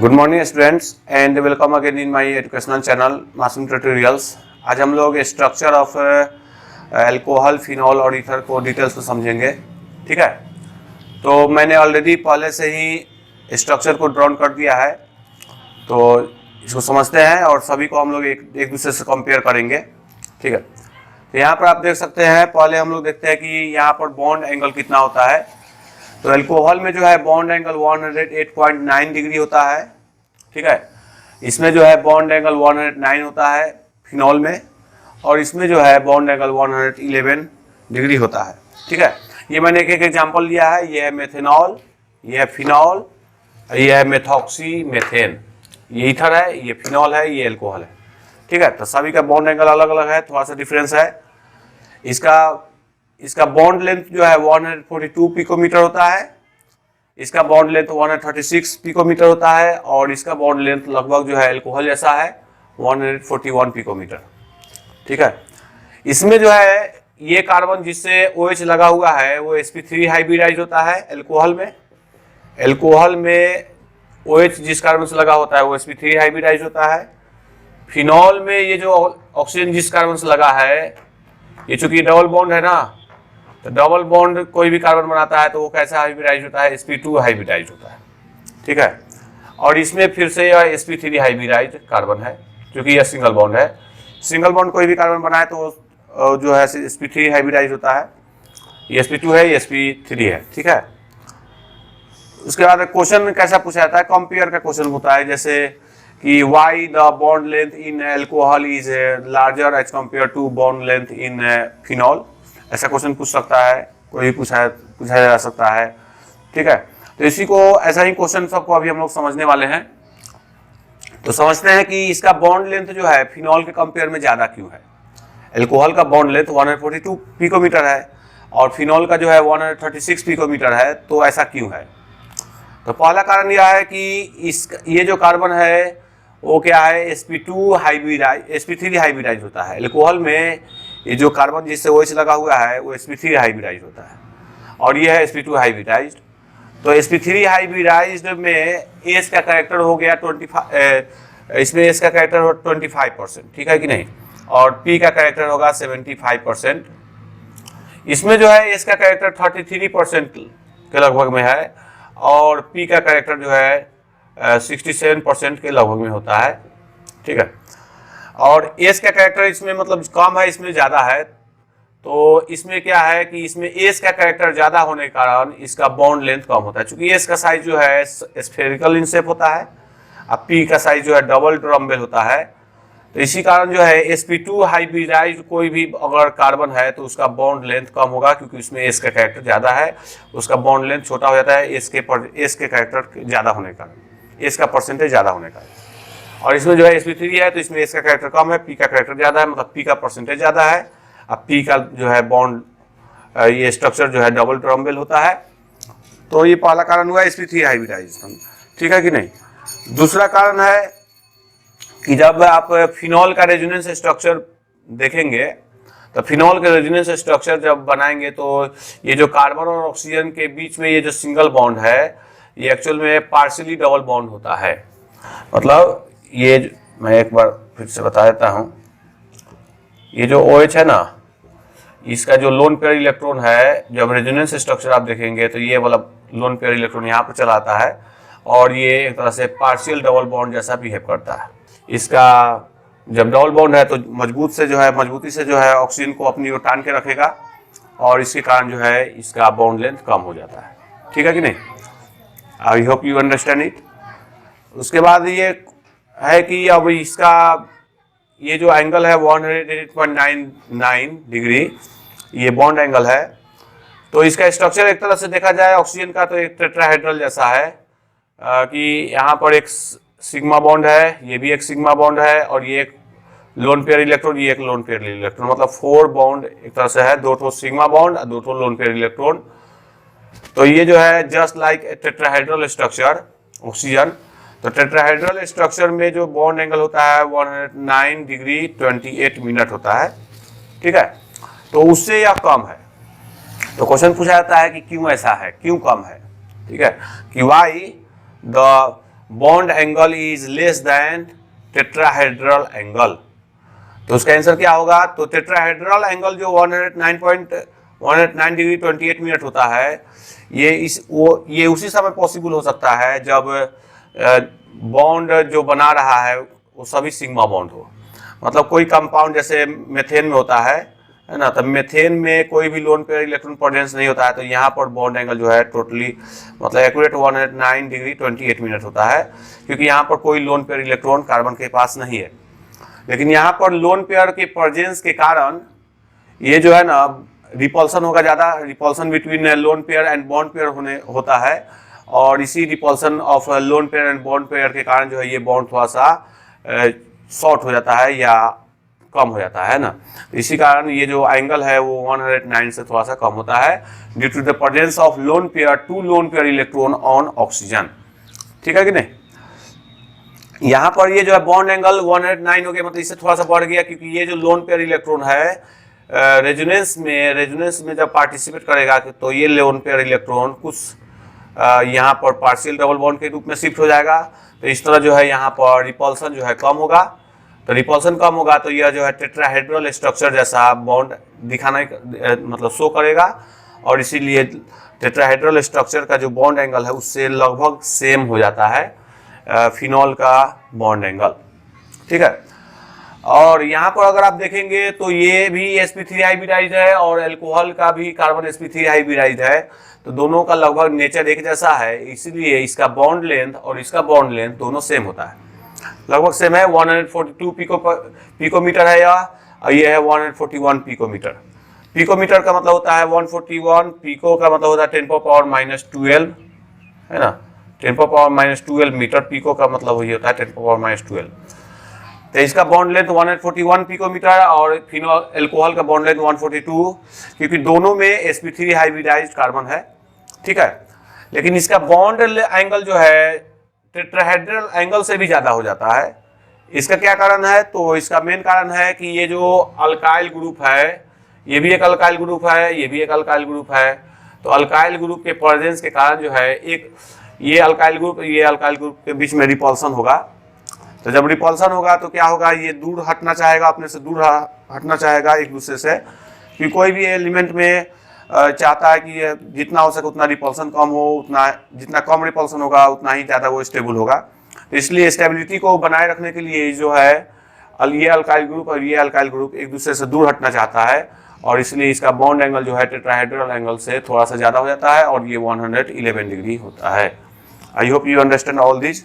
Good morning students and welcome again in my educational channel मासूम tutorials. आज हम लोग स्ट्रक्चर ऑफ अल्कोहल, फिनॉल और ईथर को डिटेल्स में समझेंगे। ठीक है, तो मैंने ऑलरेडी पहले से ही स्ट्रक्चर को ड्रॉन कर दिया है, तो इसको समझते हैं और सभी को हम लोग एक दूसरे से कंपेयर करेंगे। ठीक है, तो यहाँ पर आप देख सकते हैं, पहले हम लोग देखते हैं कि यहाँ पर बॉन्ड एंगल कितना होता है। तो अल्कोहल में जो है बॉन्ड एंगल 108.9 डिग्री होता है। ठीक है, इसमें जो है बॉन्ड एंगल 109 होता है फिनॉल में, और इसमें जो है बॉन्ड एंगल 111 डिग्री होता है। ठीक है, ये मैंने एक एग्जांपल लिया है। ये है मेथेनॉल, ये है फिनॉल, ये है मेथॉक्सी मेथेन, ये ईथर है, ये फिनॉल है, ये अल्कोहल है। ठीक है, तो सभी का बॉन्ड एंगल अलग अलग है, थोड़ा सा डिफरेंस है। इसका बॉन्ड लेंथ जो है 142 पिकोमीटर होता है, इसका बॉन्ड लेंथ 136 पिकोमीटर होता है, और इसका बॉन्ड लेंथ लगभग जो है अल्कोहल जैसा है 141 पिकोमीटर। ठीक है, इसमें जो है ये कार्बन जिससे OH लगा हुआ है वो sp3 हाइब्रिडाइज होता है। अल्कोहल में OH जिस कार्बन से लगा होता है वो sp3 हाइब्रिडाइज होता है। फिनॉल में ये जो ऑक्सीजन जिस कार्बन से लगा है, ये चूंकि डबल बॉन्ड है ना, तो डबल बॉन्ड कोई भी कार्बन बनाता है तो वो कैसा हाइब्रिडाइज होता है, sp2 हाइब्रिडाइज होता है। ठीक है, और इसमें फिर से यह sp3 हाइब्रिडाइज कार्बन है, क्योंकि यह सिंगल बॉन्ड है। सिंगल बॉन्ड कोई भी कार्बन बनाए तो जो है sp3 हाइब्रिडाइज होता है। ये sp2 है, ये sp3 है। ठीक है, उसके बाद क्वेश्चन कैसा पूछा जाता है, कंपेयर का क्वेश्चन होता है, जैसे कि why the bond length in alcohol is larger as compare to bond length in phenol. ऐसा क्वेश्चन पूछ सकता है, कोई पूछा जा सकता है। ठीक है, तो इसी को ऐसा ही क्वेश्चन सबको अभी हम लोग समझने वाले हैं। तो समझते हैं कि इसका बॉन्ड लेंथ जो है फिनॉल के कंपेयर में ज्यादा क्यों है। अल्कोहल का बॉन्ड लेंथ 142 पिकोमीटर है और फिनॉल का जो है 136 पिकोमीटर है, तो ऐसा क्यों है। तो पहला कारण यह है कि ये जो कार्बन है वो क्या है, sp2 हाइब्रिडाइज, sp3 हाइब्रिडाइज होता है। अल्कोहल में ये जो कार्बन जिससे OH लगा हुआ है वो sp3 हाइब्रिडाइज होता है, और ये है sp2 हाइब्रिडाइज। तो sp3 हाइब्रिडाइज में H का कैरेक्टर हो गया 25, इसमें H का कैरेक्टर 25%। ठीक है कि नहीं, और P का कैरेक्टर होगा 75%। इसमें जो है H का कैरेक्टर 33% के लगभग में है, और P का कैरेक्टर जो है 67% के लगभग में होता है। ठीक है, और S का कैरेक्टर इसमें मतलब कम है, इसमें ज़्यादा है। तो इसमें क्या है कि इसमें S का कैरेक्टर ज़्यादा होने के कारण इसका बॉन्ड लेंथ कम होता है, क्योंकि S का साइज जो है स्फेरिकल इन शेप होता है, अब P का साइज जो है डबल ड्रम्बेल होता है। तो इसी कारण जो है sp2 हाइब्रिडाइज कोई भी अगर कार्बन है तो उसका बॉन्ड लेंथ कम होगा, क्योंकि उसमें S का कैरेक्टर ज़्यादा है, उसका बॉन्ड लेंथ छोटा हो जाता है S के कैरेक्टर ज़्यादा होने का, S का परसेंटेज ज़्यादा होने का। और इसमें जो है sp3 है तो इसमें S का कैरेक्टर कम है, P का कैरेक्टर ज़्यादा है, मतलब P का परसेंटेज ज़्यादा है। अब P का जो है बॉन्ड, ये स्ट्रक्चर जो है डबल ड्रम्बेल होता है। तो ये पहला कारण हुआ sp3 हाइब्रिडाइज। ठीक है कि नहीं। दूसरा कारण है कि जब आप फिनॉल का रेजोनेंस स्ट्रक्चर देखेंगे, तो फिनॉल के रेजोनेंस स्ट्रक्चर जब बनाएंगे तो ये जो कार्बन और ऑक्सीजन के बीच में ये जो सिंगल बॉन्ड है, ये एक्चुअल में पार्शियली डबल बॉन्ड होता है। मतलब ये मैं एक बार फिर से बता देता हूँ, ये जो OH है ना, इसका जो लोन पेयर इलेक्ट्रॉन है, जब रेजोनेंस स्ट्रक्चर आप देखेंगे तो ये वाला लोन पेयर इलेक्ट्रॉन यहाँ पर चला आता है, और ये एक तरह से पार्शियल डबल बॉन्ड जैसा बिहेव करता है। इसका जब डबल बॉन्ड है तो मजबूती से जो है ऑक्सीजन को अपनी ओर टान के रखेगा, और इसके कारण जो है इसका बॉन्ड लेंथ कम हो जाता है। ठीक है कि नहीं, I hope you understand it. उसके बाद ये है कि अब इसका ये जो एंगल है 108.99 डिग्री, ये बॉन्ड एंगल है। तो इसका स्ट्रक्चर एक तरह से देखा जाए ऑक्सीजन का तो एक टेट्राहेड्रल जैसा है, कि यहाँ पर एक सिग्मा बॉन्ड है, ये भी एक सिग्मा बॉन्ड है, और ये एक लोन पेयर इलेक्ट्रॉन, ये एक लोन पेयर इलेक्ट्रॉन, मतलब 4 बॉन्ड एक तरह से है, 2 ठो सिग्मा बॉन्ड और 2 ठो लोन पेयर इलेक्ट्रॉन। तो ये जो है just like tetrahedral structure oxygen. तो टेट्राहेड्रल स्ट्रक्चर में जो बॉन्ड एंगल होता है 109 डिग्री 28 मिनट होता है। ठीक है, तो उससे यह कम है। तो क्वेश्चन पूछा जाता है कि क्यों ऐसा है, क्यों कम है। ठीक है, कि why the bond angle is less than tetrahedral angle. तो उसका आंसर क्या होगा? तो टेट्राहेड्रल एंगल जो 109 डिग्री 28 मिनट होता है, ये उसी समय पॉसिबल हो सकता है जब बॉन्ड जो बना रहा है वो सभी सिग्मा बॉन्ड हो। मतलब कोई कंपाउंड जैसे मेथेन में होता है ना, तो मेथेन में कोई भी लोन पेयर इलेक्ट्रॉन प्रेजेंस नहीं होता है, तो यहाँ पर बॉन्ड एंगल जो है टोटली मतलब एक्यूरेट 109 डिग्री 28 मिनट होता है, क्योंकि यहाँ पर कोई लोन पेयर इलेक्ट्रॉन कार्बन के पास नहीं है। लेकिन यहाँ पर लोन पेयर के प्रेजेंस के कारण ये जो है ना रिपल्सन होगा ज़्यादा, repulsion between lone pair and bond pair होता है, और इसी repulsion of lone pair and bond pair के कारण जो है ये बॉन्ड थोड़ा सा शॉर्ट हो जाता है या कम हो जाता है ना। तो इसी कारण ये जो एंगल है वो 109 से थोड़ा सा कम होता है due to the presence of lone pair, two lone pair electron on oxygen. ठीक है कि नहीं? यहाँ पर ये जो है बॉन्ड एंगल 109 हो गया, मतलब इससे थोड़ा सा बढ़ गया, क्योंकि ये जो लोन पेयर इलेक्ट्रॉन है रेजोनेंस में जब पार्टिसिपेट करेगा तो ये लोन पेयर इलेक्ट्रॉन कुछ यहाँ पर पार्शियल डबल बॉन्ड के रूप में शिफ्ट हो जाएगा। तो इस तरह जो है यहाँ पर रिपल्सन जो है कम होगा। तो रिपल्सन कम होगा तो यह जो है टेट्राहेड्रल स्ट्रक्चर जैसा बॉन्ड दिखाना मतलब शो करेगा, और इसीलिए टेट्राहेड्रल स्ट्रक्चर का जो बॉन्ड एंगल है उससे लगभग सेम हो जाता है फिनॉल का बॉन्ड एंगल। ठीक है। और यहाँ पर अगर आप देखेंगे तो ये भी sp3 हाइब्रिडाइज है और अल्कोहल का भी कार्बन sp3 हाइब्रिडाइज है, तो दोनों का लगभग नेचर एक जैसा है, इसलिए इसका बॉन्ड लेंथ और इसका बॉन्ड लेंथ दोनों सेम होता है, लगभग सेम है। 142 पिकोमीटर है और ये है 141 पिकोमीटर। पिकोमीटर का मतलब होता है 141, पिको का मतलब होता है 10⁻⁻12 है ना, 10⁻⁻12 मीटर। पिको का मतलब ये होता है 10⁻⁻12। तो इसका बॉन्ड लेंथ 141 पिकोमीटर और फिनॉल अल्कोहल का बॉन्ड लेंथ 142, क्योंकि दोनों में sp3 हाइब्रिडाइज्ड कार्बन है। ठीक है। लेकिन इसका बॉन्ड एंगल जो है टेट्राहेड्रल एंगल से भी ज्यादा हो जाता है। इसका क्या कारण है? तो इसका मेन कारण है कि ये जो अल्काइल ग्रुप है, ये भी एक अल्काइल ग्रुप है, ये भी एक अल्काइल ग्रुप है। तो अल्काइल ग्रुप के प्रेजेंस के कारण जो है ये अल्काइल ग्रुप के बीच में रिपल्सन होगा। तो जब रिपल्सन होगा तो क्या होगा, ये दूर हटना चाहेगा, अपने से दूर हटना चाहेगा एक दूसरे से, कि कोई भी एलिमेंट में चाहता है कि जितना हो सके उतना रिपल्सन कम हो, उतना जितना कम रिपल्सन होगा उतना ही ज़्यादा वो स्टेबल होगा। तो इसलिए स्टेबिलिटी को बनाए रखने के लिए जो है ये अल्काइल ग्रुप और ये अल्काइल ग्रुप एक दूसरे से दूर हटना चाहता है, और इसलिए इसका बॉन्ड एंगल जो है टेट्राहेड्रल एंगल से थोड़ा सा ज़्यादा हो जाता है और ये 111 डिग्री होता है। I hope you understand all this.